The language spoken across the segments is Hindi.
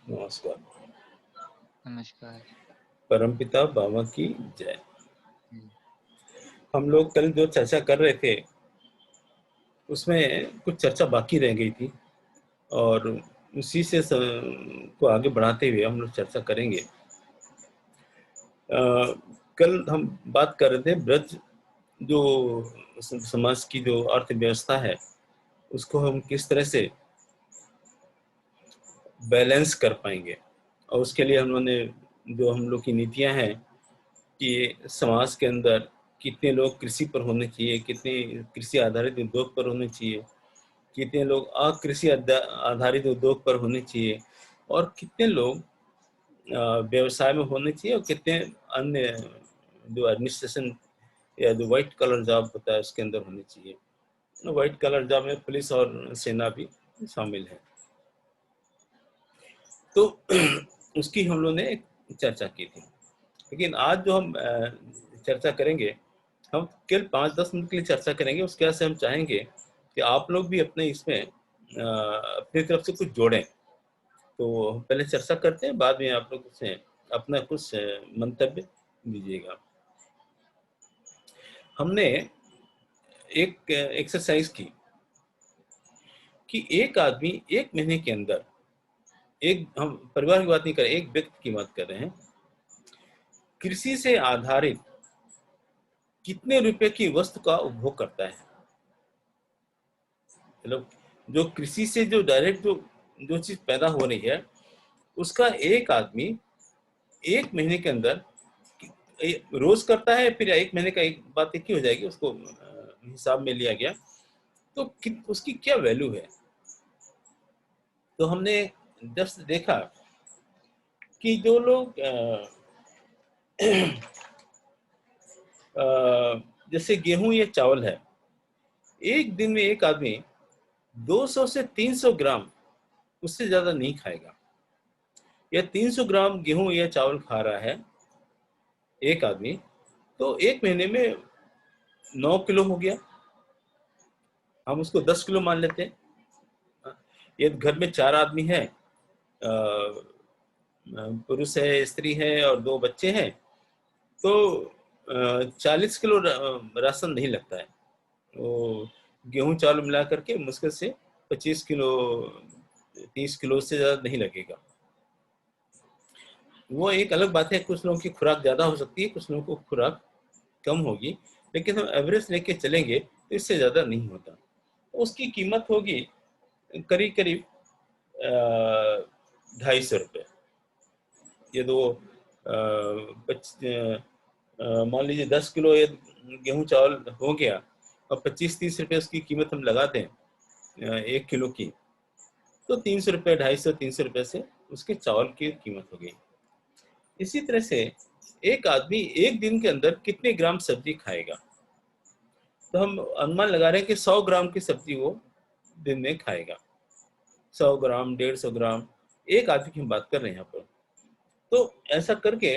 नमस्कार। नमस्कार। परमपिता बाबा की जय। जी। हम लोग कल जो चर्चा कर रहे थे, उसमें कुछ चर्चा बाकी रह गई थी और उसी से को आगे बढ़ाते हुए हम लोग चर्चा करेंगे। कल हम बात कर रहे थे ब्रज जो समाज की जो अर्थव्यवस्था है, उसको हम किस तरह से बैलेंस कर पाएंगे और उसके लिए जो हम लोग की नीतियां हैं कि समाज के अंदर कितने लोग कृषि पर होने चाहिए, कितने कृषि आधारित उद्योग पर होने चाहिए, कितने लोग अकृषि आधारित उद्योग पर होने चाहिए और कितने लोग व्यवसाय में होने चाहिए और कितने अन्य जो एडमिनिस्ट्रेशन या जो व्हाइट कलर जॉब होता है उसके अंदर होने चाहिए। व्हाइट कलर जॉब में पुलिस और सेना भी शामिल है। तो उसकी हम लोगों ने चर्चा की थी, लेकिन आज जो हम चर्चा करेंगे, हम केवल 5-10 मिनट के लिए चर्चा करेंगे। उसके बाद से हम चाहेंगे कि आप लोग भी अपने इसमें अपनी तरफ से कुछ जोड़ें। तो हम पहले चर्चा करते हैं, बाद में आप लोग उसमें अपना कुछ मंतव्य दीजिएगा। हमने एक एक्सरसाइज की कि एक आदमी 1 महीने के अंदर, एक हम परिवार की बात नहीं कर रहे, एक व्यक्ति की बात कर रहे हैं, कृषि से आधारित कितने रुपए की वस्तु का उपभोग करता है। मतलब जो कृषि से जो डायरेक्ट जो चीज पैदा हो रही है, उसका एक आदमी 1 महीने के अंदर रोज करता है, फिर 1 महीने का एक बात एक ही हो जाएगी, उसको हिसाब में लिया गया तो उसकी क्या वैल्यू है। तो हमने जस्ट देखा कि जो लोग जैसे गेहूं या चावल है, एक दिन में एक आदमी 200 से 300 ग्राम, उससे ज्यादा नहीं खाएगा। या 300 ग्राम गेहूं या चावल खा रहा है एक आदमी, तो एक महीने में 9 किलो हो गया। हम उसको 10 किलो मान लेते हैं। ये घर में 4 आदमी है, पुरुष है, स्त्री है और 2 बच्चे हैं, तो 40 किलो राशन नहीं लगता है। तो गेहूं चावल मिला करके मुश्किल से 25 किलो, 30 किलो से ज्यादा नहीं लगेगा। वो एक अलग बात है, कुछ लोगों की खुराक ज्यादा हो सकती है, कुछ लोगों को खुराक कम होगी, लेकिन हम एवरेज लेके चलेंगे तो इससे ज्यादा नहीं होता। तो उसकी कीमत होगी करीब करीब 250 रुपये। ये दो मान लीजिए 10 किलो ये गेहूं चावल हो गया और 25-30 रुपये उसकी कीमत हम लगा दें 1 किलो की, तो 300 रुपये, 250-300 रुपये से उसके चावल की कीमत हो गई। इसी तरह से एक आदमी एक दिन के अंदर कितने ग्राम सब्जी खाएगा, तो हम अनुमान लगा रहे हैं कि 100 ग्राम की सब्जी वो दिन में खाएगा। 100 ग्राम, 150 ग्राम, एक आदमी की हम बात कर रहे हैं यहाँ पर। तो ऐसा करके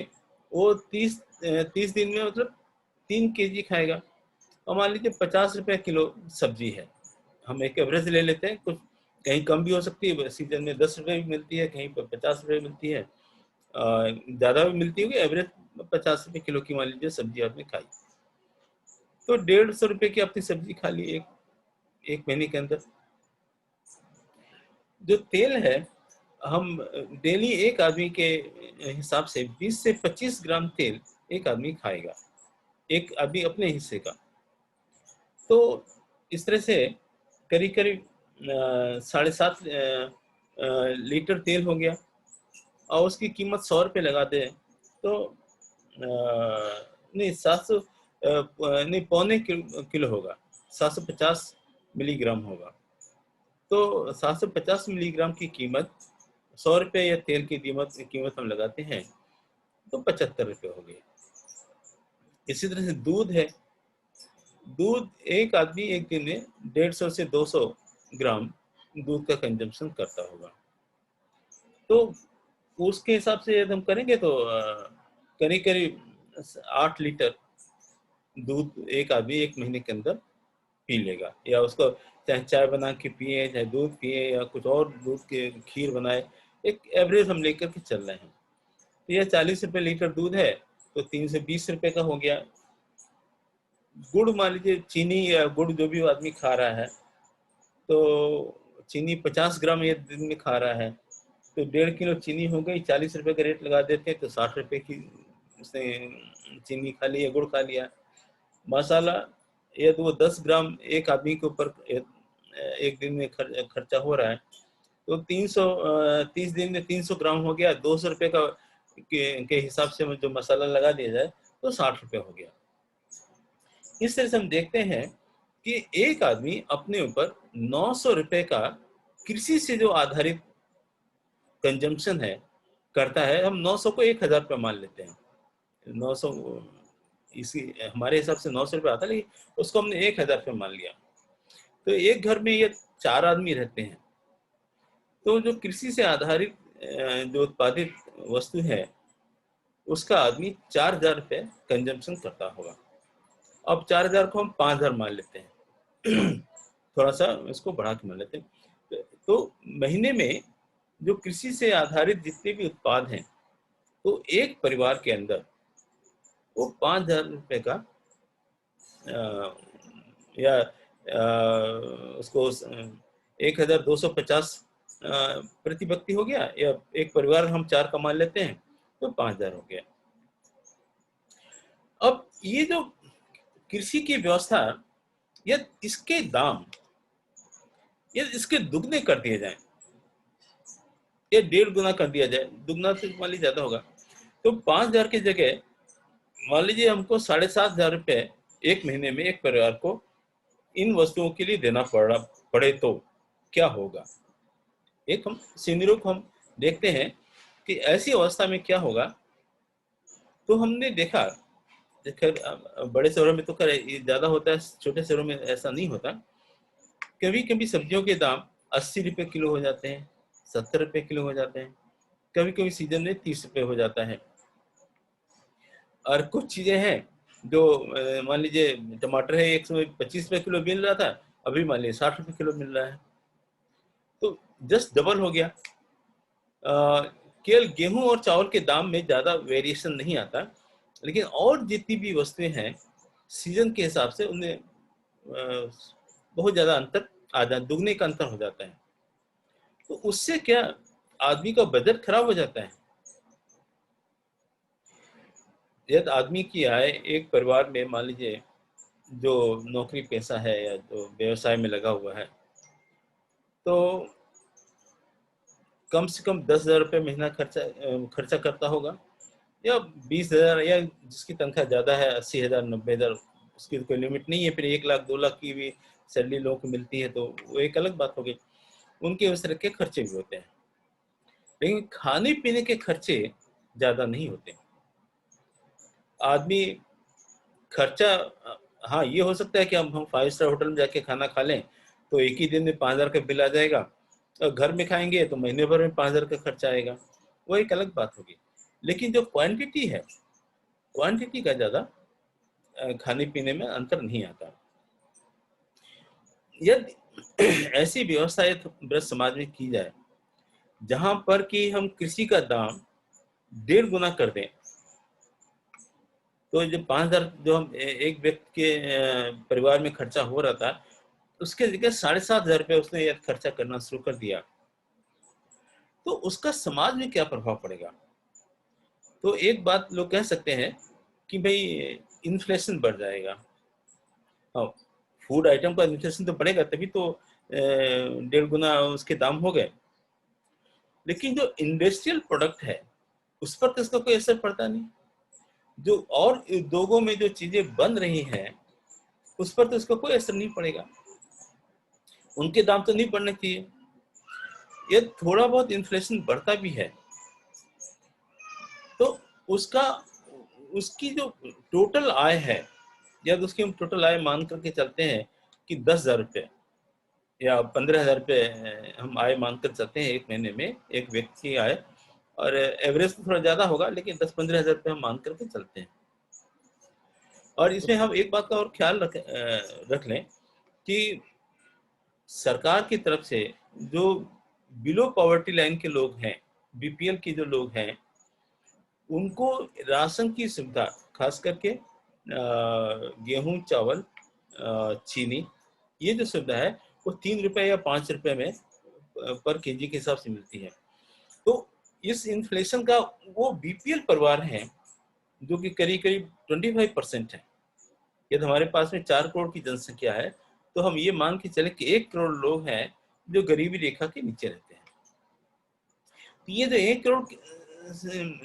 वो 30 दिन में मतलब 3 kg खाएगा। और मान लीजिए 50 रुपये किलो सब्जी है, हम एक एवरेज ले लेते हैं, कुछ कहीं कम भी हो सकती है, सीजन में 10 रुपये भी मिलती है, कहीं पर 50 रुपये मिलती है, ज़्यादा भी मिलती होगी। एवरेज 50 रुपये किलो की मान लीजिए सब्जी आपने खाई, तो 150 रुपये की आपने सब्जी खा ली एक महीने के अंदर। जो तेल है, हम डेली एक आदमी के हिसाब से 20 से 25 ग्राम तेल एक आदमी खाएगा, एक आदमी अपने हिस्से का। तो इस तरह से करीब करीब 7.5 लीटर तेल हो गया और उसकी कीमत 100 रुपये लगा दे तो नहीं 700 नहीं पौने किलो होगा, 750 मिलीग्राम होगा। तो 750 मिलीग्राम की कीमत, 100 रुपये या तेल की कीमत हम लगाते हैं तो 75 रुपये हो गए। इसी तरह से दूध है, दूध एक आदमी एक दिन में 150 से 200 ग्राम दूध का कंजम्पशन करता होगा। तो उसके हिसाब से यदि हम करेंगे तो करीब करीब 8 लीटर दूध एक आदमी एक महीने के अंदर पी लेगा। या उसको चाहे चाय बना के पिए, चाहे दूध पिए, या कुछ और दूध के खीर बनाए, एक एवरेज हम लेकर के चल रहे हैं। तो यह 40 रुपए लीटर दूध है तो 320 रुपए का हो गया। गुड़ मान लीजिए, चीनी या गुड़ जो भी आदमी खा रहा है, तो चीनी 50 ग्राम ये दिन में खा रहा है, तो 1.5 किलो चीनी हो गई, 40 रुपए का रेट लगा देते हैं तो 60 रुपए की उसने चीनी खा लिया, गुड़ खा लिया। मसाला, ये तो वो 10 ग्राम एक आदमी के ऊपर एक दिन में खर्चा हो रहा है, तो 30 दिन में 300 ग्राम हो गया, 200 रुपए का के हिसाब से जो मसाला लगा दिया जाए तो 60 रुपए हो गया। इस तरह से हम देखते हैं कि एक आदमी अपने ऊपर 900 रुपए का कृषि से जो आधारित कंजम्पशन है करता है। हम 900 को 1000 रुपये मान लेते हैं, 900 इसी हमारे हिसाब से 900 रुपये आता है, लेकिन उसको हमने 1000 रुपये मान लिया। तो एक घर में ये 4 आदमी रहते हैं, तो जो कृषि से आधारित जो उत्पादित वस्तु है उसका आदमी 4000 रुपये कंजम्पशन करता होगा। अब 4000 को हम 5000 मान लेते हैं थोड़ा सा इसको बढ़ा के मान लेते हैं। तो महीने में जो कृषि से आधारित जितने भी उत्पाद हैं, तो एक परिवार के अंदर वो 5000 रुपये का या उसको 1250 प्रति व्यक्ति हो गया, या एक परिवार हम 4 का मान लेते हैं तो 5000 हो गया। अब ये जो कृषि की व्यवस्था, या इसके दाम या इसके दुगने कर दिए जाए, या 1.5 गुना कर दिया जाए, दुगना तो मान लीजिए ज्यादा होगा, तो 5000 की जगह मान लीजिए हमको 7500 रुपये एक महीने में एक परिवार को इन वस्तुओं के लिए देना पड़े तो क्या होगा। एक हम सिनेरियो को हम देखते हैं कि ऐसी अवस्था में क्या होगा। तो हमने देखा, बड़े शहरों में तो खैर ज्यादा होता है, छोटे शहरों में ऐसा नहीं होता। कभी कभी सब्जियों के दाम 80 रुपए किलो हो जाते हैं, 70 रुपए किलो हो जाते हैं, कभी कभी सीजन में 30 रुपए हो जाता है। और कुछ चीजें हैं जो मान लीजिए टमाटर है 125 रुपए किलो मिल रहा था, अभी मान लीजिए 60 रुपए किलो मिल रहा है, तो जस्ट डबल हो गया। केवल गेहूं और चावल के दाम में ज्यादा वेरिएशन नहीं आता, लेकिन और जितनी भी वस्तुएं हैं सीजन के हिसाब से उनमें बहुत ज्यादा अंतर आ जाता, दुगने का अंतर हो जाता है। तो उससे क्या आदमी का बजट खराब हो जाता है। यदि आदमी की आय एक परिवार में मान लीजिए जो नौकरी पेशा है या जो व्यवसाय में लगा हुआ है, तो कम से कम 10,000 रुपये महीना खर्चा करता होगा, या 20,000, या जिसकी तनख्वाह ज्यादा है 80,000 90,000, उसकी कोई लिमिट नहीं है। फिर 1 लाख 2 लाख की भी सैलरी लोगों को मिलती है, तो वो एक अलग बात हो गई, उनके उस तरह के खर्चे भी होते हैं। लेकिन खाने पीने के खर्चे ज्यादा नहीं होते। आदमी खर्चा, हाँ ये हो सकता है कि हम 5 स्टार होटल में जाके खाना खा लें तो एक ही दिन में 5,000 का बिल आ जाएगा, और घर में खाएंगे तो महीने भर में 5,000 का खर्चा आएगा, वो एक अलग बात होगी। लेकिन जो क्वांटिटी है, क्वांटिटी का ज्यादा खाने पीने में अंतर नहीं आता। यदि ऐसी व्यवस्था ब्रज समाज में की जाए जहां पर कि हम कृषि का दाम 1.5 गुना कर दें, तो जो 5,000 जो हम एक व्यक्ति के परिवार में खर्चा हो रहा था, उसके जगह 7,500 रुपये उसने खर्चा करना शुरू कर दिया, तो उसका समाज में क्या प्रभाव पड़ेगा। तो एक बात लोग कह सकते हैं कि भाई इन्फ्लेशन बढ़ जाएगा। हाँ, फूड आइटम का इन्फ्लेशन तो बढ़ेगा, तभी तो 1.5 गुना उसके दाम हो गए। लेकिन जो इंडस्ट्रियल प्रोडक्ट है उस पर तो इसका कोई असर पड़ता नहीं। जो और उद्योगों में जो चीजें बन रही हैं उस पर तो इसका कोई असर नहीं पड़ेगा, उनके दाम तो नहीं बढ़ने चाहिए। ये थोड़ा बहुत इन्फ्लेशन बढ़ता भी है तो उसकी जो टोटल आय है, या तो उसकी हम टोटल आय मान करके चलते हैं कि 10,000 रुपये या 15,000 रुपये हम आय मानकर चलते हैं एक महीने में एक व्यक्ति की आय, और एवरेज तो थोड़ा ज्यादा होगा लेकिन 10-15,000 रुपये हम मान करके चलते हैं। और इसमें हम एक बात का और ख्याल रख लें कि सरकार की तरफ से जो बिलो पॉवर्टी लाइन के लोग हैं बीपीएल के जो लोग हैं उनको राशन की सुविधा, खास करके गेहूं, चावल, चीनी, ये जो सुविधा है वो 3 रुपए या 5 रुपए में पर केजी के हिसाब से मिलती है। तो इस इन्फ्लेशन का वो बीपीएल परिवार हैं जो कि करीब करीब 25% है। यदि हमारे पास में 4 करोड़ की जनसंख्या है तो हम ये मान के चले कि 1 करोड़ लोग हैं जो गरीबी रेखा के नीचे रहते हैं। तो ये जो 1 करोड़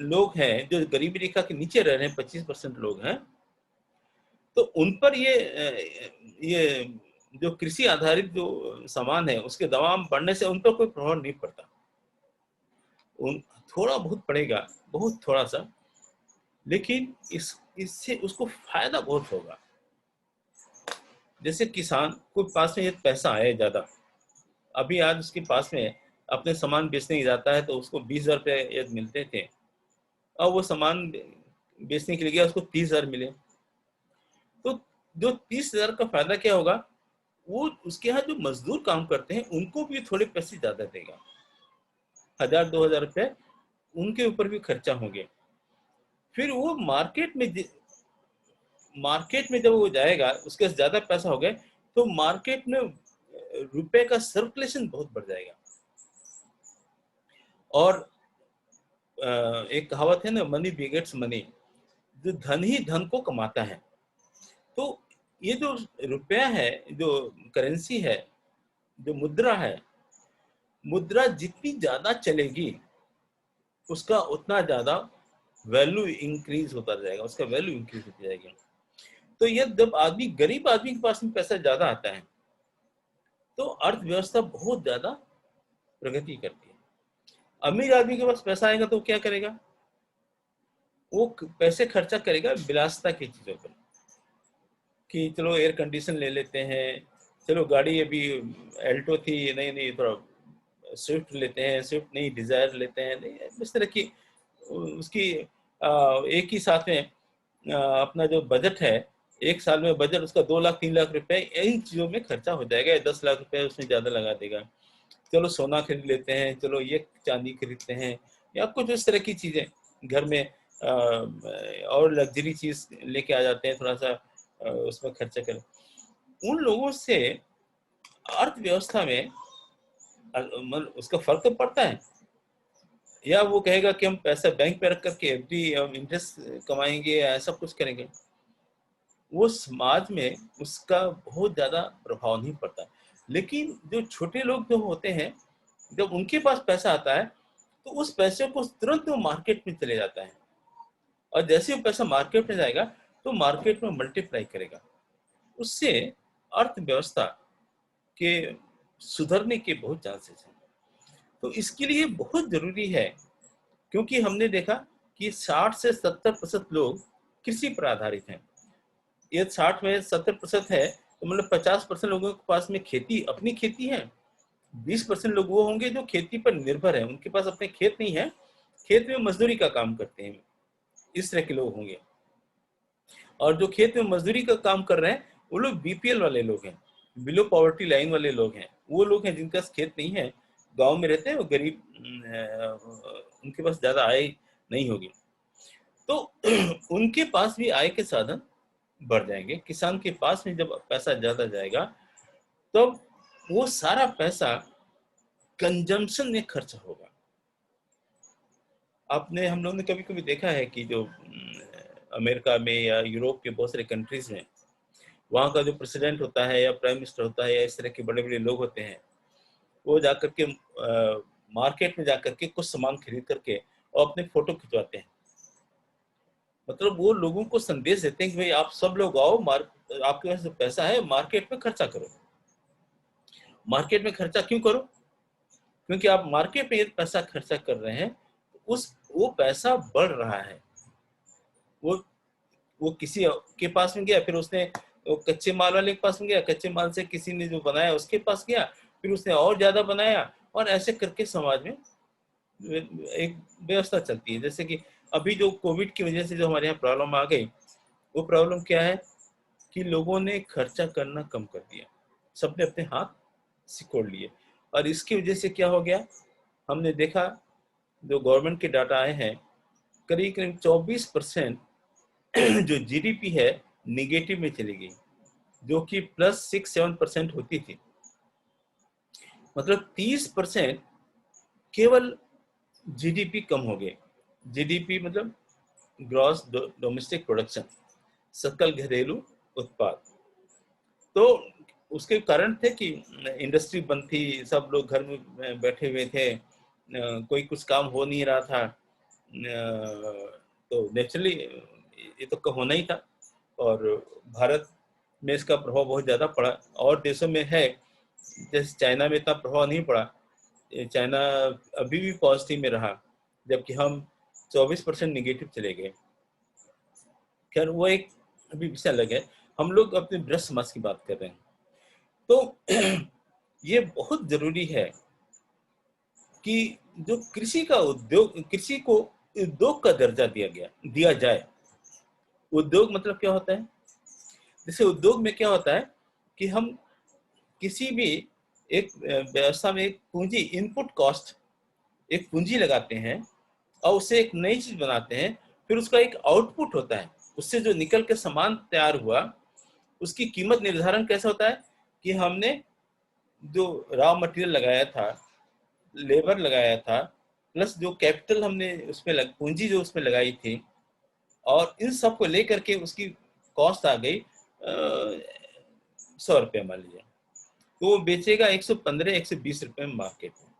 लोग हैं जो गरीबी रेखा के नीचे रह रहे हैं, 25% लोग हैं, तो उन पर ये जो कृषि आधारित जो सामान है उसके दाम बढ़ने से उन पर कोई प्रभाव नहीं पड़ता। उन थोड़ा बहुत पड़ेगा, बहुत थोड़ा सा, लेकिन इससे उसको फायदा बहुत होगा। जैसे किसान को पास में पैसा आए ज्यादा, अभी आज उसके पास में अपने सामान बेचने जाता है तो उसको 20,000 रुपये मिलते थे, और वो सामान बेचने के लिए गया उसको 30,000 मिले। तो जो 30,000 का फायदा क्या होगा, वो उसके यहाँ जो मजदूर काम करते हैं उनको भी थोड़े पैसे ज्यादा देगा, 1,000-2,000 रुपये उनके ऊपर भी खर्चा होंगे। फिर वो मार्केट में जब वो जाएगा उसके पास ज्यादा पैसा हो गया तो मार्केट में रुपए का सर्कुलेशन बहुत बढ़ जाएगा। और एक कहावत है ना, मनी बिगेट्स मनी, जो धन ही धन को कमाता है। तो ये जो रुपया है, जो करेंसी है, जो मुद्रा है, मुद्रा जितनी ज्यादा चलेगी उसका उतना ज्यादा वैल्यू इंक्रीज होता जाएगा, उसका वैल्यू इंक्रीज होती जाएगी। तो ये जब आदमी, गरीब आदमी के पास में पैसा ज्यादा आता है तो अर्थव्यवस्था बहुत ज्यादा प्रगति करती है। अमीर आदमी के पास पैसा आएगा तो क्या करेगा, वो पैसे खर्चा करेगा विलासिता की चीजों पर, कि चलो एयर कंडीशन ले लेते हैं, चलो गाड़ी अभी एल्टो थी, नहीं नहीं थोड़ा स्विफ्ट लेते हैं, स्विफ्ट नहीं डिजायर लेते हैं, नहीं इस तरह की उसकी एक ही साथ में अपना जो बजट है, एक साल में बजट उसका 2 लाख 3 लाख रुपए इन चीजों में खर्चा हो जाएगा, 10 लाख रुपए उसमें ज्यादा लगा देगा। चलो सोना खरीद लेते हैं, चलो ये चांदी खरीदते हैं, या कुछ इस तरह की चीजें घर में और लग्जरी चीज लेके आ जाते हैं, थोड़ा सा उसमें खर्चा करें। उन लोगों से अर्थव्यवस्था में उसका फर्क तो पड़ता है। या वो कहेगा कि हम पैसा बैंक पे रख करके एफडी इंटरेस्ट कमाएंगे या ऐसा कुछ करेंगे, वो समाज में उसका बहुत ज्यादा प्रभाव नहीं पड़ता। लेकिन जो छोटे लोग जो होते हैं, जब उनके पास पैसा आता है तो उस पैसे को तुरंत वो मार्केट में चले जाता है, और जैसे वो पैसा मार्केट में जाएगा तो मार्केट में मल्टीप्लाई करेगा, उससे अर्थव्यवस्था के सुधरने के बहुत चांसेस हैं। तो इसके लिए बहुत जरूरी है, क्योंकि हमने देखा कि 60 से 70% लोग कृषि पर आधारित हैं। ये 60 में 70% है तो मतलब 50% लोगों के पास में खेती, अपनी खेती है। 20% लोग वो होंगे जो खेती पर निर्भर है, उनके पास अपने खेत नहीं है, खेत में मजदूरी का काम करते हैं, इस तरह के लोग होंगे। और जो खेत में मजदूरी का काम कर रहे हैं वो लोग बीपीएल वाले लोग हैं, बिलो पॉवर्टी लाइन वाले लोग हैं, वो लोग हैं जिनका खेत नहीं है, गांव में रहते हैं, वो गरीब, उनके पास ज्यादा आय नहीं होगी, तो उनके पास भी आय के साधन बढ़ जाएंगे। किसान के पास में जब पैसा ज्यादा जाएगा तो वो सारा पैसा कंजम्पशन में खर्च होगा। आपने, हम लोगों ने कभी कभी देखा है कि जो अमेरिका में या यूरोप के बहुत सारे कंट्रीज में, वहाँ का जो प्रेसिडेंट होता है या प्राइम मिनिस्टर होता है या इस तरह के बड़े बड़े लोग होते हैं, वो जाकर के मार्केट में जाकर के कुछ सामान खरीद करके और अपने फोटो खिंचवाते हैं। मतलब वो लोगों को संदेश देते हैं कि भाई आप सब लोग आओ, आपके पास पैसा है, मार्केट में खर्चा करो। मार्केट में खर्चा क्यों करो, क्योंकि आप मार्केट में पैसा खर्चा कर रहे हैं, वो पैसा बढ़ रहा है। वो किसी के पास में गया, फिर उसने वो कच्चे माल वाले के पास में गया, कच्चे माल से किसी ने जो बनाया उसके पास गया, फिर उसने और ज्यादा बनाया, और ऐसे करके समाज में एक व्यवस्था चलती है। जैसे कि अभी जो कोविड की वजह से जो हमारे यहाँ प्रॉब्लम आ गई, वो प्रॉब्लम क्या है कि लोगों ने खर्चा करना कम कर दिया, सबने अपने हाथ सिकोड़ लिए, और इसकी वजह से क्या हो गया, हमने देखा जो गवर्नमेंट के डाटा आए हैं, करीब करीब 24% जो जीडीपी है निगेटिव में चली गई, जो कि +6-7% होती थी। मतलब 30% केवल जीडीपी कम हो गए। जीडीपी मतलब ग्रॉस डोमेस्टिक प्रोडक्शन, सकल घरेलू उत्पाद। तो उसके कारण थे कि इंडस्ट्री बंद थी, सब लोग घर में बैठे हुए थे, कोई कुछ काम हो नहीं रहा था, तो नेचुरली ये तो होना ही था। और भारत में इसका प्रभाव बहुत ज़्यादा पड़ा। और देशों में है, जैसे चाइना में इतना प्रभाव नहीं पड़ा, चाइना अभी भी पॉजिटिव में रहा, जबकि हम 24% निगेटिव चले गए। खैर वो एक अभी विषय अलग है, हम लोग अपने ब्रह्म समाज की बात कर रहे हैं। तो ये बहुत जरूरी है कि जो कृषि का उद्योग, कृषि को उद्योग का दर्जा दिया जाए। उद्योग मतलब क्या होता है? जैसे उद्योग में क्या होता है कि हम किसी भी एक व्यवस्था में एक पूंजी, इनपुट कॉस्ट, एक पूंजी लगाते हैं और उससे एक नई चीज बनाते हैं, फिर उसका एक आउटपुट होता है, उससे जो निकल के सामान तैयार हुआ उसकी कीमत निर्धारण कैसे होता है कि हमने जो रॉ मटेरियल लगाया था, लेबर लगाया था, प्लस जो कैपिटल हमने उसमें पूंजी जो उसमें लगाई थी, और इन सब को लेकर के उसकी कॉस्ट आ गई 100 रुपये मान लीजिए, तो वो बेचेगा 115-120 रुपये में मार्केट में,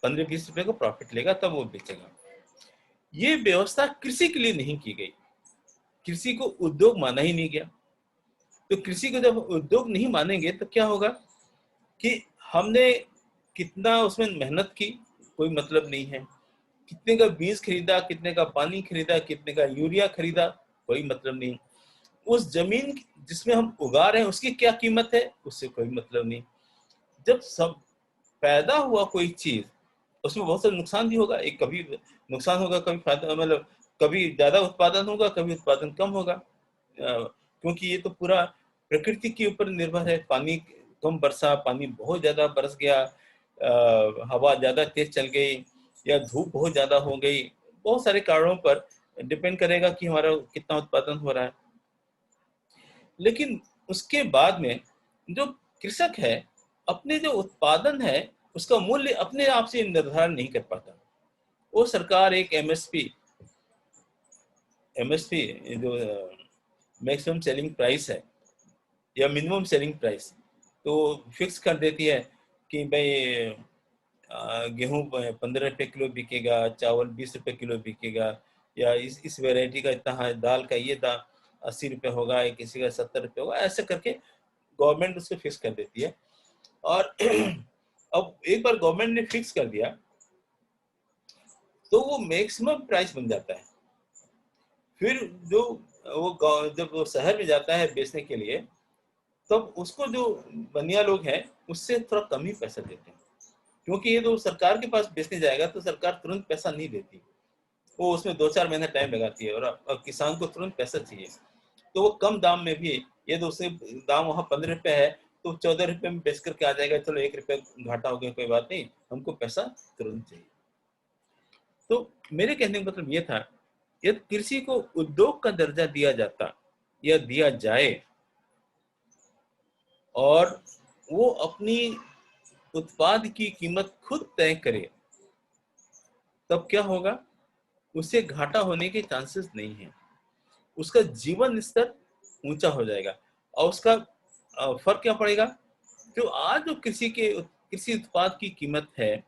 15-20 रुपये को प्रॉफिट लेगा, तब वो बेचेगा। ये व्यवस्था कृषि के लिए नहीं की गई, कृषि को उद्योग माना ही नहीं गया। तो कृषि को जब उद्योग नहीं मानेंगे तो क्या होगा कि हमने कितना उसमें मेहनत की कोई मतलब नहीं है, कितने का बीज खरीदा, कितने का पानी खरीदा, कितने का यूरिया खरीदा, कोई मतलब नहीं। उस जमीन जिसमें हम उगा रहे हैं उसकी क्या कीमत है, उससे कोई मतलब नहीं। जब सब पैदा हुआ कोई चीज, उसमें बहुत सारा नुकसान भी होगा, एक कभी नुकसान होगा, कभी फायदा, मतलब कभी ज्यादा उत्पादन होगा, कभी उत्पादन कम होगा, क्योंकि ये तो पूरा प्रकृति के ऊपर निर्भर है। पानी कम बरसा, पानी बहुत ज्यादा बरस गया, हवा ज्यादा तेज चल गई, या धूप बहुत ज्यादा हो गई, बहुत सारे कारणों पर डिपेंड करेगा कि हमारा कितना उत्पादन हो रहा है। लेकिन उसके बाद में जो कृषक है, अपने जो उत्पादन है उसका मूल्य अपने आप से निर्धारण नहीं कर पाता। वो सरकार एक एमएसपी जो मैक्सिमम सेलिंग प्राइस है या मिनिमम सेलिंग प्राइस, तो फिक्स कर देती है कि भाई गेहूं 15 रुपये किलो बिकेगा, चावल 20 रुपये किलो बिकेगा, या इस वेराइटी का इतना है, दाल का ये दाम 80 रुपये होगा, किसी का 70 रुपये होगा, ऐसे करके गवर्नमेंट उसको फिक्स कर देती है। और अब एक बार गवर्नमेंट ने फिक्स कर दिया तो वो मैक्सिमम प्राइस बन जाता है। फिर जो जब वो शहर में जाता है बेचने के लिए, तब उसको जो बनिया लोग हैं उससे थोड़ा कम ही पैसा देते हैं, क्योंकि ये तो सरकार के पास बेचने जाएगा तो सरकार तुरंत पैसा नहीं देती, वो उसमें 2-4 महीने टाइम लगाती है, और अब किसान को तुरंत पैसा चाहिए, तो वो कम दाम में भी, ये तो उससे दाम वहाँ 15 रुपये है तो 14 रुपये में बेच करके आ जाएगा, चलो 1 रुपये घाटा हो गया कोई बात नहीं, हमको पैसा तुरंत चाहिए। तो मेरे कहने का मतलब ये था, यदि कृषि को उद्योग का दर्जा दिया जाता या दिया जाए और वो अपनी उत्पाद की कीमत खुद तय करे, तब क्या होगा, उसे घाटा होने के चांसेस नहीं है, उसका जीवन स्तर ऊंचा हो जाएगा। और उसका फर्क क्या पड़ेगा, जो आज जो कृषि उत्पाद की कीमत है,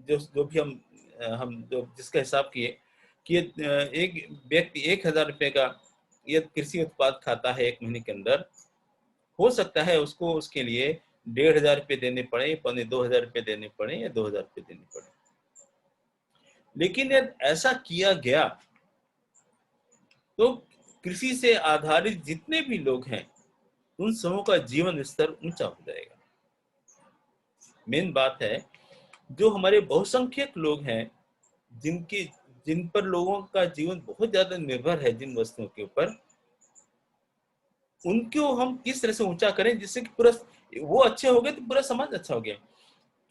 जो भी हम जो जिसका हिसाब किए कि एक व्यक्ति 1,000 रुपये का ये कृषि उत्पाद खाता है एक महीने के अंदर, हो सकता है उसको उसके लिए 1,500 रुपये देने पड़े, 2,500 रुपये देने पड़े, या 2,000 रुपये देने पड़े। लेकिन यदि ऐसा किया गया तो कृषि से आधारित जितने भी लोग हैं उन सबों का जीवन स्तर ऊंचा हो जाएगा। मेन बात है, जो हमारे बहुसंख्यक लोग हैं, जिन पर लोगों का जीवन बहुत ज्यादा निर्भर है, जिन वस्तुओं के ऊपर, उनको हम किस तरह से ऊंचा करें जिससे कि पूरा वो अच्छे हो गए तो पूरा समाज अच्छा हो गया,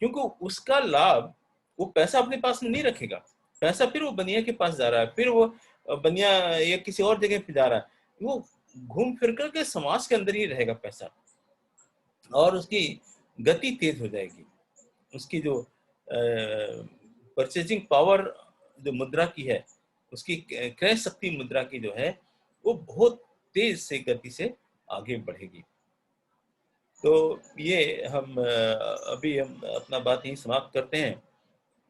क्योंकि उसका लाभ वो पैसा अपने पास में नहीं रखेगा, पैसा फिर वो बनिया के पास जा रहा है, फिर वो बनिया या किसी और जगह पे जा रहा है, वो घूम फिर करके समाज के अंदर ही रहेगा पैसा, और उसकी गति तेज हो जाएगी। उसकी जो परचेजिंग पावर जो मुद्रा की है, उसकी क्रय शक्ति मुद्रा की जो है, वो बहुत तेज से गति से आगे बढ़ेगी। तो ये हम अभी हम अपना बात यहीं समाप्त करते हैं।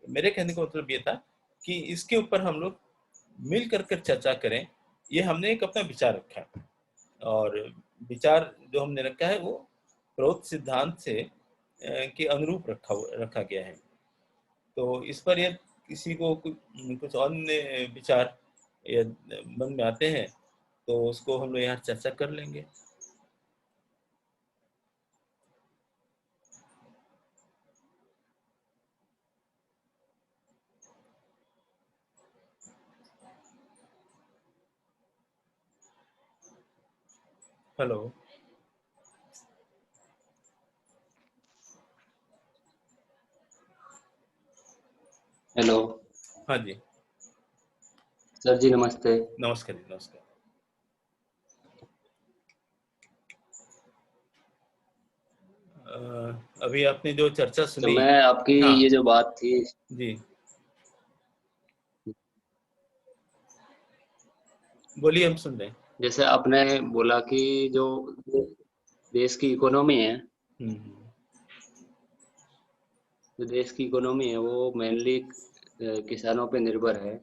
मेरे कहने का मतलब ये था कि इसके ऊपर हम लोग मिल कर चर्चा करें। ये हमने एक अपना विचार रखा है, और विचार जो हमने रखा है वो प्रोत सिद्धांत से के अनुरूप रखा गया है। तो इस पर यदि किसी को कुछ अन्य विचार या मन में आते हैं तो उसको हम लोग यहाँ चर्चा कर लेंगे। हेलो। हेलो हाँ जी, सर जी, नमस्ते। नमस्कार जी, नमस्कार। अभी आपने जो चर्चा तो सुनी। मैं आपकी हाँ ये जो बात थी, जी, बोलिए, हम सुन रहे हैं। जैसे आपने बोला कि जो देश की इकोनॉमी है, हम्म, जो देश की इकोनॉमी है वो मेनली किसानों पे निर्भर है।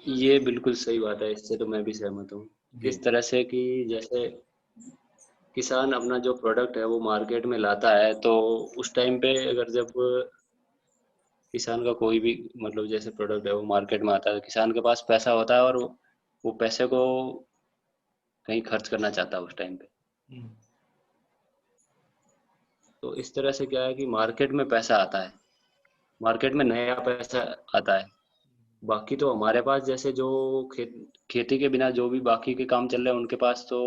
ये बिल्कुल सही बात है, इससे तो मैं भी सहमत हूँ। जी। किस तरह से कि जैसे किसान अपना जो प्रोडक्ट है वो मार्केट में लाता है, तो उस टाइम पे अगर जब किसान का कोई भी मतलब जैसे प्रोडक्ट है वो मार्केट में आता है, किसान के पास पैसा होता है और वो पैसे को कहीं खर्च करना चाहता है उस टाइम पे। हम्म, तो इस तरह से क्या है कि मार्केट में पैसा आता है, मार्केट में नया पैसा आता है। बाकी तो हमारे पास जैसे जो खेती के बिना जो भी बाकी के काम चल रहे हैं उनके पास तो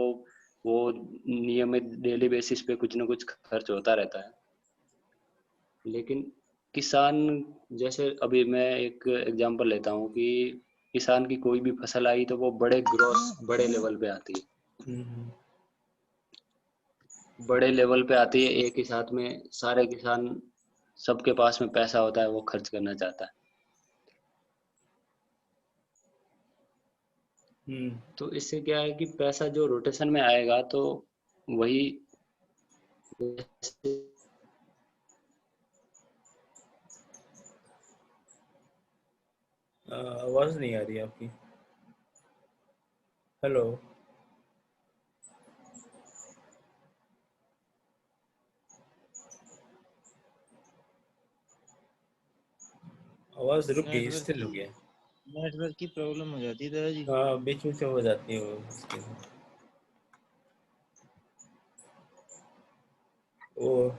वो नियमित डेली बेसिस पे कुछ ना कुछ खर्च होता रहता है। लेकिन किसान, जैसे अभी मैं एक एग्जांपल लेता हूँ कि किसान की कोई भी फसल आई तो वो बड़े ग्रोस बड़े लेवल पे आती है, हम्म, बड़े लेवल पे आती है। एक ही साथ में सारे किसान, सबके पास में पैसा होता है, वो खर्च करना चाहता है। हम्म। तो इससे क्या है कि पैसा जो रोटेशन में आएगा तो वही, आवाज नहीं आ रही आपकी। हेलो। आवाज रुक गई, नेटवर्क स्टिल हो की गया। नेटवर्क की प्रॉब्लम हो जाती है दादाजी। हाँ, बीच में से हो जाती है वो वो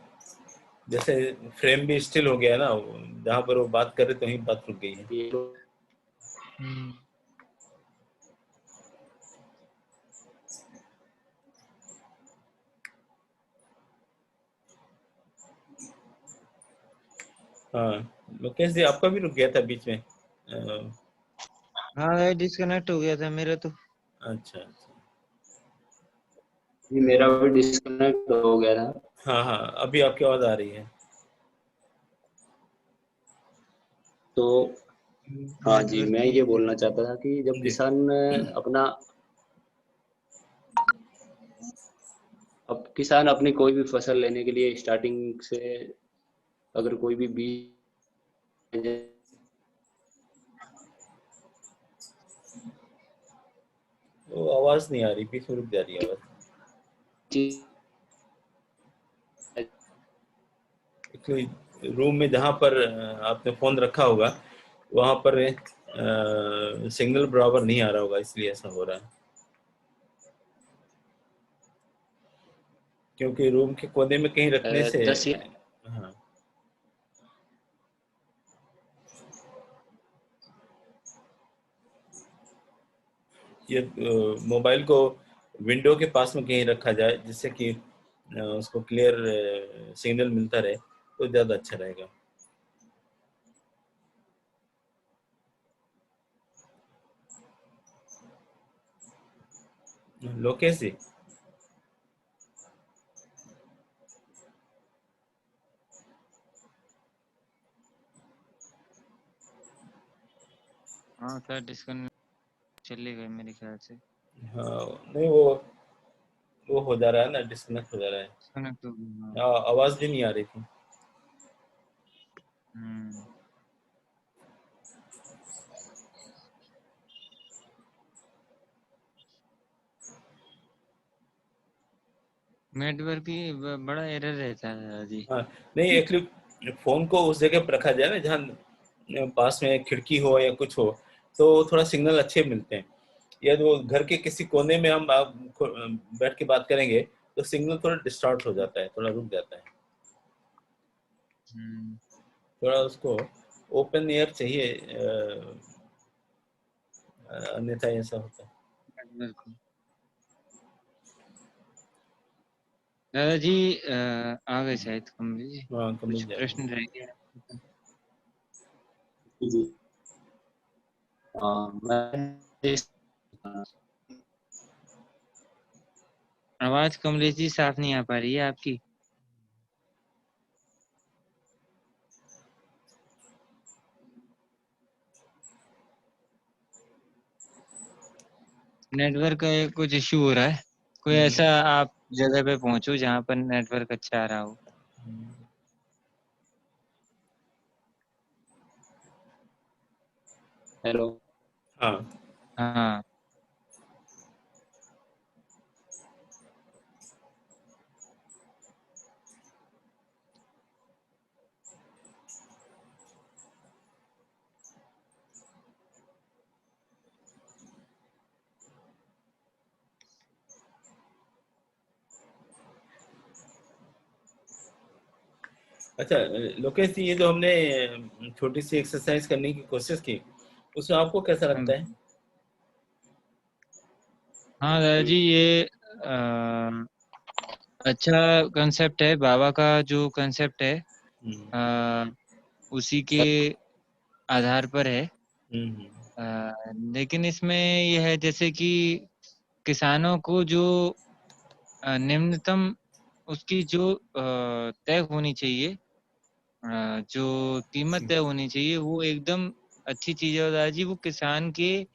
जैसे फ्रेम भी स्टिल हो गया ना, जहाँ पर वो बात कर रहे तो वहीं बात रुक गई है। ये हम्म। हाँ, लोकेश जी, आपका भी रुक गया था बीच में। हाँ, डिस्कनेक्ट हो गया था मेरा तो। अच्छा अच्छा। मेरा भी डिस्कनेक्ट हो गया था। हाँ हाँ, अभी आपकी आवाज आ रही है। तो हाँ जी, नेटवर्क मैं की ये बोलना दिक्कत है। चाहता था कि जब जी। किसान अपना, अब किसान अपनी कोई भी फसल लेने के लिए स्टार्टिंग से अगर कोई भी बीज, वो आवाज नहीं आ रही, बीच में रुक जा रही है आवाज। एक्चुअली रूम में जहाँ पर आपने फोन रखा होगा वहां पर सिग्नल बराबर नहीं आ रहा होगा, इसलिए ऐसा हो रहा है। क्योंकि रूम के कोने में कहीं रखने से। 10 हाँ, ये मोबाइल को विंडो के पास में कहीं रखा जाए जिससे कि उसको क्लियर सिग्नल मिलता रहे तो ज़्यादा अच्छा रहेगा। लोकेश जी, हाँ सर, डिस्कनेक्ट चले गए मेरे ख्याल से। हाँ नहीं वो हो जा रहा है ना, डिस्कनेक्ट हो जा रहा है। डिस्कनेक्ट हो गया, हाँ। आवाज भी नहीं आ रही थी। हम्म। नेटवर्क की बड़ा एरर रहता है दादाजी। हाँ नहीं, एक्चुअली फोन को उस जगह पर रखा जाए ना जहाँ पास में खिड़की हो या कुछ हो, तो थोड़ा सिग्नल अच्छे मिलते हैं। या जो घर के किसी कोने में हम आप बैठ के बात करेंगे तो सिग्नल थोड़ा डिस्टॉर्ट हो जाता है, थोड़ा रुक जाता है। हम्म। थोड़ा उसको ओपन एयर चाहिए, अन्यथा ऐसा होता है। नेटवर्क दादाजी आ गए शायद कमरे जी। हाँ कुछ कमिल जाएगा। प्रश्न रह गया? जी। मैं आवाज कमलेश जी साफ नहीं आ पा रही है आपकी। नेटवर्क का कुछ इश्यू हो रहा है। कोई ऐसा आप जगह पे पहुंचो जहाँ पर नेटवर्क अच्छा आ रहा हो। हेलो। हाँ हाँ। अच्छा लोकेश जी, ये जो हमने छोटी सी एक्सरसाइज करने की कोशिश की, उसमें आपको कैसा लगता है? हाँ दादाजी, ये अच्छा कंसेप्ट है। बाबा का जो कंसेप्ट है हम्म, उसी के आधार पर है। हम्म, लेकिन इसमें यह है जैसे कि किसानों को जो निम्नतम उसकी जो तय होनी चाहिए, जो कीमत तय होनी चाहिए, वो एकदम अच्छी चीज़ है दादाजी। वो किसान के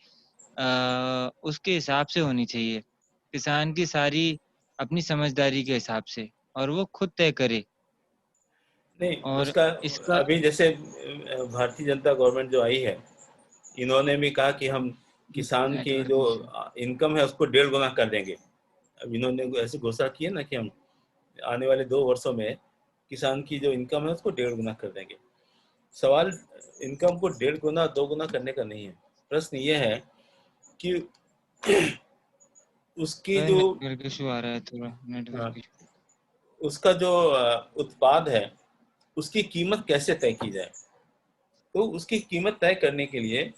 उसके हिसाब से होनी चाहिए, किसान की सारी अपनी समझदारी के हिसाब से, और वो खुद तय करे। नहीं और उसका इसका अभी जैसे भारतीय जनता गवर्नमेंट जो आई है, इन्होंने भी कहा कि हम किसान की नेटवर्क जो इशू। इनकम है उसको 1.5 गुना कर देंगे। अब इन्होंने ऐसी घोषणा की है ना कि हम आने वाले 2 वर्षों में किसान की जो इनकम है उसको 1.5 गुना कर देंगे। सवाल इनकम को 1.5 गुना 2 गुना करने का नहीं है। प्रश्न ये है कि उसकी जो नेटवर्क इशू आ रहा है थोड़ा, हाँ, नेटवर्क इशू। उसका जो उत्पाद है उसकी कीमत कैसे तय की जाए। तो उसकी कीमत तय करने के लिए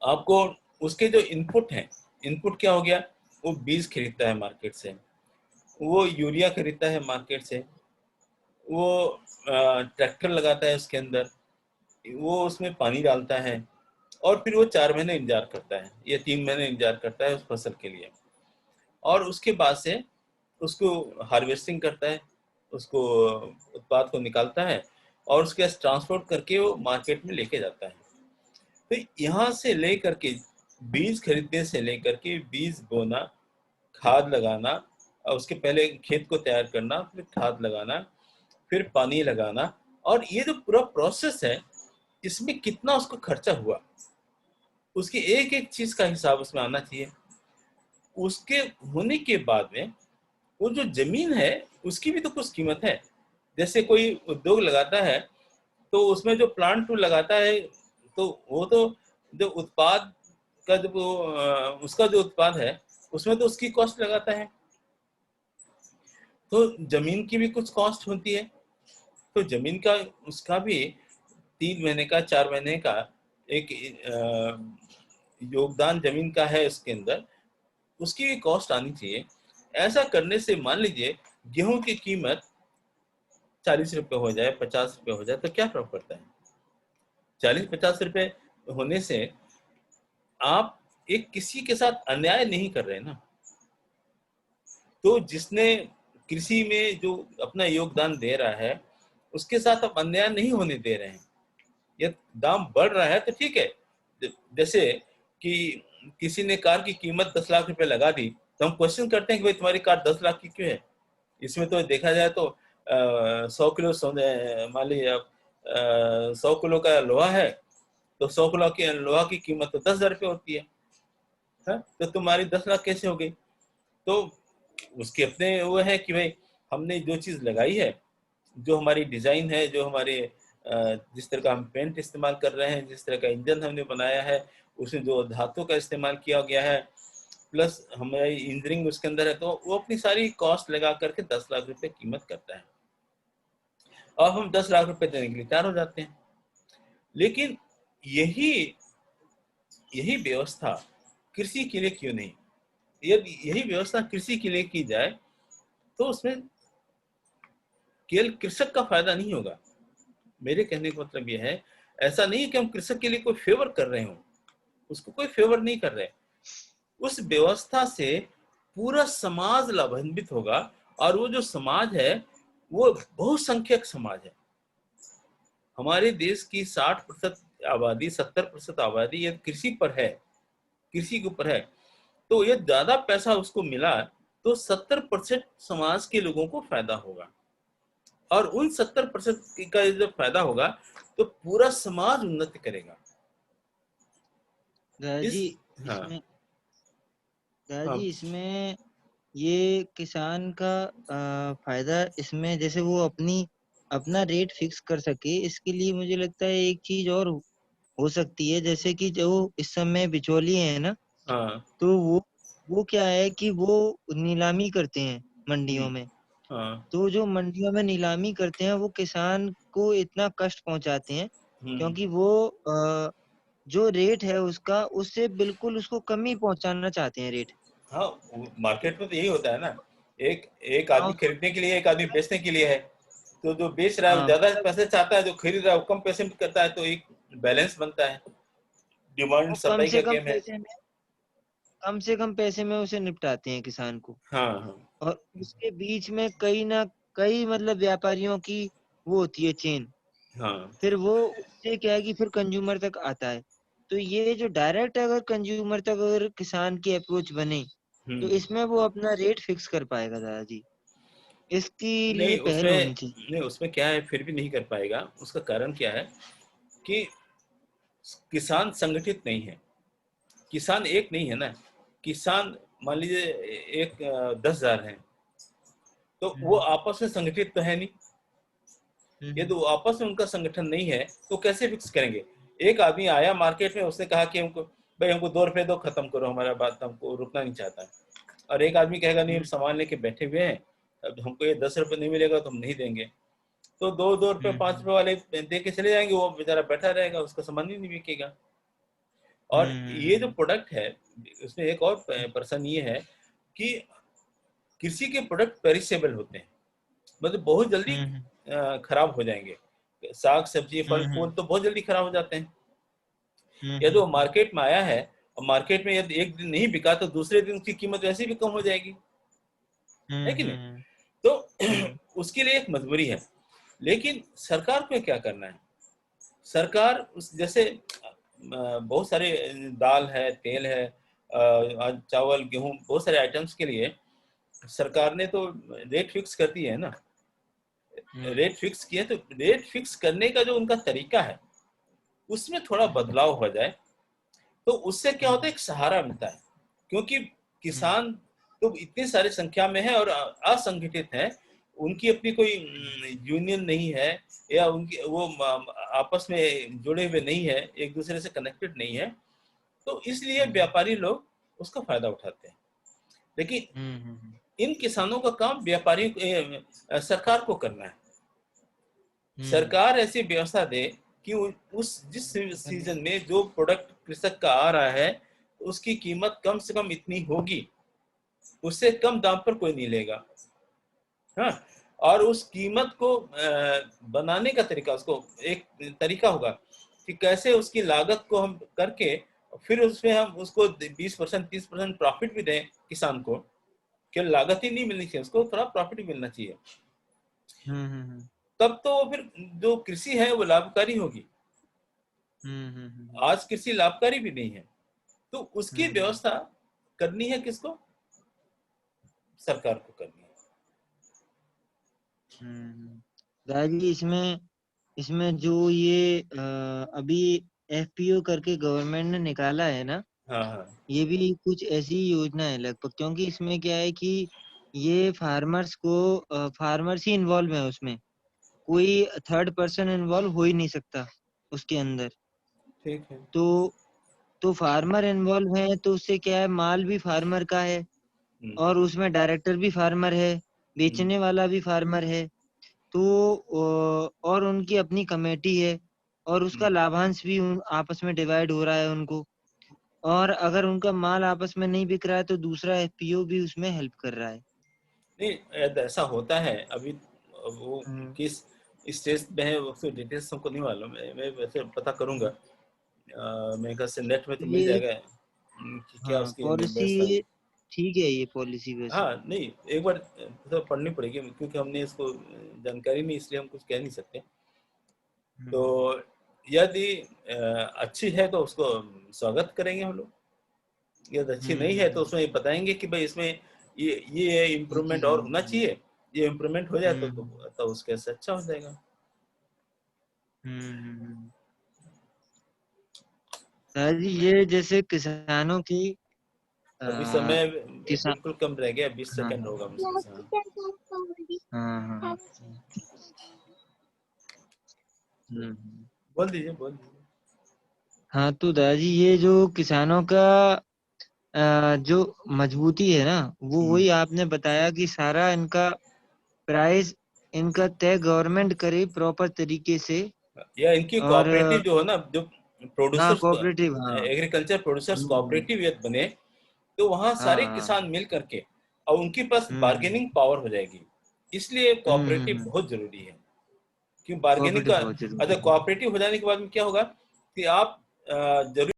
आपको उसके जो इनपुट हैं, इनपुट क्या हो गया, वो बीज खरीदता है मार्केट से, वो यूरिया खरीदता है मार्केट से, वो ट्रैक्टर लगाता है उसके अंदर, वो उसमें पानी डालता है, और फिर वो 4 महीने इंतजार करता है या 3 महीने इंतजार करता है उस फसल के लिए, और उसके बाद से उसको हार्वेस्टिंग करता है, उसको उत्पाद को निकालता है और उसके ट्रांसपोर्ट करके वो मार्केट में लेके जाता है। तो यहाँ से लेकर के बीज खरीदने से लेकर के बीज बोना, खाद लगाना, और उसके पहले खेत को तैयार करना, फिर खाद लगाना, फिर पानी लगाना, और ये जो पूरा प्रोसेस है इसमें कितना उसको खर्चा हुआ, उसकी एक एक चीज का हिसाब उसमें आना चाहिए। उसके होने के बाद में वो जो जमीन है उसकी भी तो कुछ कीमत है। जैसे कोई उद्योग लगाता है तो उसमें जो प्लांट टूल लगाता है, तो वो तो जो उत्पाद का जो उसका जो उत्पाद है उसमें तो उसकी कॉस्ट लगाता है। तो जमीन की भी कुछ कॉस्ट होती है। तो जमीन का उसका भी 3 महीने का 4 महीने का एक योगदान जमीन का है उसके अंदर, उसकी भी कॉस्ट आनी चाहिए। ऐसा करने से मान लीजिए गेहूं की कीमत 40 रुपए हो जाए, 50 रुपए हो जाए, तो क्या फर्क पड़ता है? 40-50 रुपए होने से आप एक किसी के साथ अन्याय नहीं कर रहे ना। तो जिसने कृषि में जो अपना योगदान दे रहा है उसके साथ अब अन्याय नहीं होने दे रहे हैं। ये दाम बढ़ रहा है तो ठीक है, जैसे कि किसी ने कार की कीमत 10 लाख रुपए लगा दी तो हम क्वेश्चन करते हैं कि भाई तुम्हारी कार 10 लाख की क्यों है। इसमें तो देखा जाए तो 100 किलो मान लीजिए 100 किलो का लोहा है तो 100 किलो की लोहा की कीमत तो 10,000 रुपये होती है। तो तुम्हारी 10 लाख कैसे हो गई। तो उसके अपने वो है कि भाई हमने जो चीज लगाई है, जो हमारी डिजाइन है, जो हमारे जिस तरह का हम पेंट इस्तेमाल कर रहे हैं, जिस तरह का इंजन हमने बनाया है, उसमें जो धातु का इस्तेमाल किया गया है, प्लस हमारी इंजीनियरिंग उसके अंदर है, तो वो अपनी सारी कॉस्ट लगा करके 10 लाख रुपए कीमत करता है और हम 10 लाख रुपए देने के लिए तैयार हो जाते हैं। लेकिन यही यही व्यवस्था कृषि के लिए क्यों नहीं। यदि यही व्यवस्था कृषि के लिए की जाए तो उसमें केवल कृषक का फायदा नहीं होगा। मेरे कहने का मतलब यह है, ऐसा नहीं है कि हम कृषक के लिए कोई फेवर कर रहे हो, उसको कोई फेवर नहीं कर रहे। उस व्यवस्था से पूरा समाज लाभान्वित होगा और वो जो समाज है वो बहुसंख्यक समाज है। हमारे देश की 60% आबादी, 70% आबादी ये कृषि पर है, कृषि के ऊपर है। तो ये ज्यादा पैसा उसको मिला तो 70% समाज के लोगों को फायदा होगा और उन 70% का जब फायदा होगा तो पूरा समाज उन्नति करेगा। दादाजी हाँ इसमें हाँ दादाजी इसमें ये किसान का फायदा इसमें जैसे वो अपना रेट फिक्स कर सके, इसके लिए मुझे लगता है एक चीज और हो सकती है, जैसे कि जो इस समय बिचौलिए हैं ना, हाँ तो वो क्या है कि वो नीलामी करते हैं मंडियों में। हाँ तो जो मंडियों में नीलामी करते हैं वो किसान को इतना कष्ट पहुंचाते हैं, हम्म, क्योंकि वो जो रेट है उसका उससे बिल्कुल उसको कम ही पहुंचाना चाहते हैं रेट। हाँ मार्केट में तो यही होता है ना, एक एक हाँ आदमी उसको खरीदने के लिए, एक आदमी बेचने के लिए है। तो जो बेच रहा है वो हाँ ज्यादा मतलब पैसे चाहता है, जो खरीद रहा है वो कम पैसे में करता है, तो एक बैलेंस बनता है। डिमांड वो सप्लाई का गेम है। कम से कम पैसे में उसे निपटाते हैं किसान को। हाँ हाँ और उसके बीच में कई मतलब व्यापारियों की वो होती है चेन। हाँ फिर वो उससे क्या है कि फिर कंज्यूमर तक आता है। तो ये जो डायरेक्ट अगर कंज्यूमर तक अगर किसान की अप्रोच बने, तो हम्म। इसमें वो अपना रेट फिक्स कर पाएगा दादाजी। इसके लिए नहीं पहल उसमें होनी चाहिए। नहीं उसमें क्या है, फिर भी नहीं कर पाएगा। उसका कारण क्या है कि किसान संगठित नहीं है। किसान एक नहीं है ना। किसान मान लीजिए एक 10,000 है तो वो हम्म आपस में संगठित तो है नहीं। यदि हम्म वो आपस में उनका संगठन नहीं है तो कैसे फिक्स करेंगे। एक आदमी आया मार्केट में, उसने कहा कि हमको भाई हमको 2 रुपए दो, खत्म करो हमारा बात, हमको रुकना नहीं चाहता है। और एक आदमी कहेगा नहीं हम हम्म सामान लेके बैठे हुए हैं, अब हमको ये 10 रुपए नहीं मिलेगा तो हम नहीं देंगे। तो 2 2 रुपए 5 रुपए वाले दे के चले जाएंगे, वो बेचारा बैठा रहेगा, उसका सामान ही नहीं बिकेगा। और ये जो हम्म प्रोडक्ट है उसमें एक और पर्सन ये है कि कृषि के प्रोडक्ट पेरिसेबल होते हैं, मतलब बहुत जल्दी हम्म खराब हो जाएंगे। साग सब्जी फल हम्म फूल तो बहुत जल्दी खराब हो जाते हैं। यदि वो हम्म मार्केट में आया है और मार्केट में यदि एक दिन नहीं बिका तो दूसरे दिन उसकी कीमत वैसे भी कम हो जाएगी, है कि नहीं। हम्म तो उसके लिए एक मजबूरी है। लेकिन सरकार को क्या करना है। सरकार उस जैसे बहुत सारे दाल है, तेल है, आज चावल गेहूं, बहुत सारे आइटम्स के लिए सरकार ने तो रेट फिक्स कर दी है ना। हम्म रेट फिक्स किए तो रेट फिक्स करने का जो उनका तरीका है उसमें थोड़ा बदलाव हो जाए तो उससे क्या होता है, एक सहारा मिलता है। क्योंकि हम्म किसान तो इतनी सारी संख्या में है और असंगठित है, उनकी अपनी कोई यूनियन नहीं है, या उनकी वो आपस में जुड़े हुए नहीं है, एक दूसरे से कनेक्टेड नहीं है। तो इसलिए व्यापारी लोग उसका फायदा उठाते हैं। लेकिन हम्म इन किसानों का काम व्यापारी सरकार को करना है। हम्म सरकार ऐसी व्यवस्था दे कि उस जिस सीजन में जो प्रोडक्ट कृषक का आ रहा है उसकी कीमत कम से कम इतनी होगी, उससे कम दाम पर कोई नहीं लेगा। हाँ, और उस कीमत को बनाने का तरीका, उसको एक तरीका होगा कि कैसे उसकी लागत को हम करके फिर उसमें हम उसको 20% 30% प्रॉफिट भी दें किसान को, केवल लागत ही नहीं मिलनी चाहिए, उसको थोड़ा प्रॉफिट भी मिलना चाहिए, हम्म तब तो फिर जो कृषि है वो लाभकारी होगी। हम्म आज कृषि लाभकारी भी नहीं है, तो उसकी हम्म व्यवस्था करनी है किसको? सरकार को करनी है। दादाजी इसमें इसमें जो ये अभी एफपीओ करके गवर्नमेंट ने निकाला है ना, हाँ हाँ ये भी कुछ ऐसी ही योजना है लगभग, क्योंकि इसमें क्या है कि ये फार्मर्स ही इन्वॉल्व है उसमें, कोई थर्ड पर्सन इन्वॉल्व हो ही नहीं सकता उसके अंदर। ठीक है। तो फार्मर इन्वॉल्व है तो उससे क्या है, माल भी फार्मर का है हम्म, और उसमें डायरेक्टर भी फार्मर है, हम्म, बेचने वाला भी फार्मर है। तो और उनकी अपनी कमेटी है और उसका हम्म। लाभांश भी आपस में डिवाइड हो रहा है उनको। और अगर उनका माल आपस में नहीं बिक रहा है तो दूसरा एफपीओ भी उसमें हेल्प कर रहा है। नहीं, ऐसा होता है अभी। वो हम्म, किस स्टेज पे है उसको डिटेल्स हमको नहीं मालूम है, मैं वैसे पता करूंगा। मेरे ख्याल से नेट में तो मिल ये जाएगा कि क्या हाँ उसकी पॉलिसी, व्यवस्था है। ये ठीक है ये पॉलिसी वैसे। हाँ नहीं, एक बार तो पढ़नी पड़ेगी, क्योंकि हमने इसको जानकारी नहीं, इसलिए हम कुछ कह नहीं सकते। तो हम्म यदि अच्छी है तो उसको स्वागत करेंगे हम लोग, यदि अच्छी नहीं है तो हम्म उसमें ये बताएंगे कि भाई इसमें ये ये इम्प्रूवमेंट चीज और होनी होना चाहिए। चाहिए। ये इम्प्रूवमेंट हो जाए हम्म तो उसके से अच्छा हो जाएगा। हम्म सर जी ये जैसे किसानों की अभी आ, समय किसान बिल्कुल कम रह गया, 20 हाँ सेकंड होगा मुश्किल से। हाँ हाँ हम्म बोल दीजिए, बोल दीजिए। हाँ तो दादाजी ये जो किसानों का जो मजबूती है ना, वो हम्म। वही आपने बताया कि सारा इनका प्राइस इनका तय गवर्नमेंट करे प्रॉपर तरीके से। या इनकी और कोऑपरेटिव जो है ना, जो हाँ प्रोड्यूसर्स, कोऑपरेटिव हाँ। एग्रीकल्चर प्रोड्यूसर्स हम्म कोऑपरेटिव यदि बने, तो वहाँ सारे हाँ किसान मिल करके और उनके पास हम्म बार्गेनिंग पावर हो जाएगी। इसलिए कोऑपरेटिव हम्म बहुत जरूरी है। क्यों बार्गेनिंग कोऑपरेटिव का? बहुत अच्छा, जरूरी है। कोऑपरेटिव हो जाने के बाद में क्या होगा कि आप जरूरी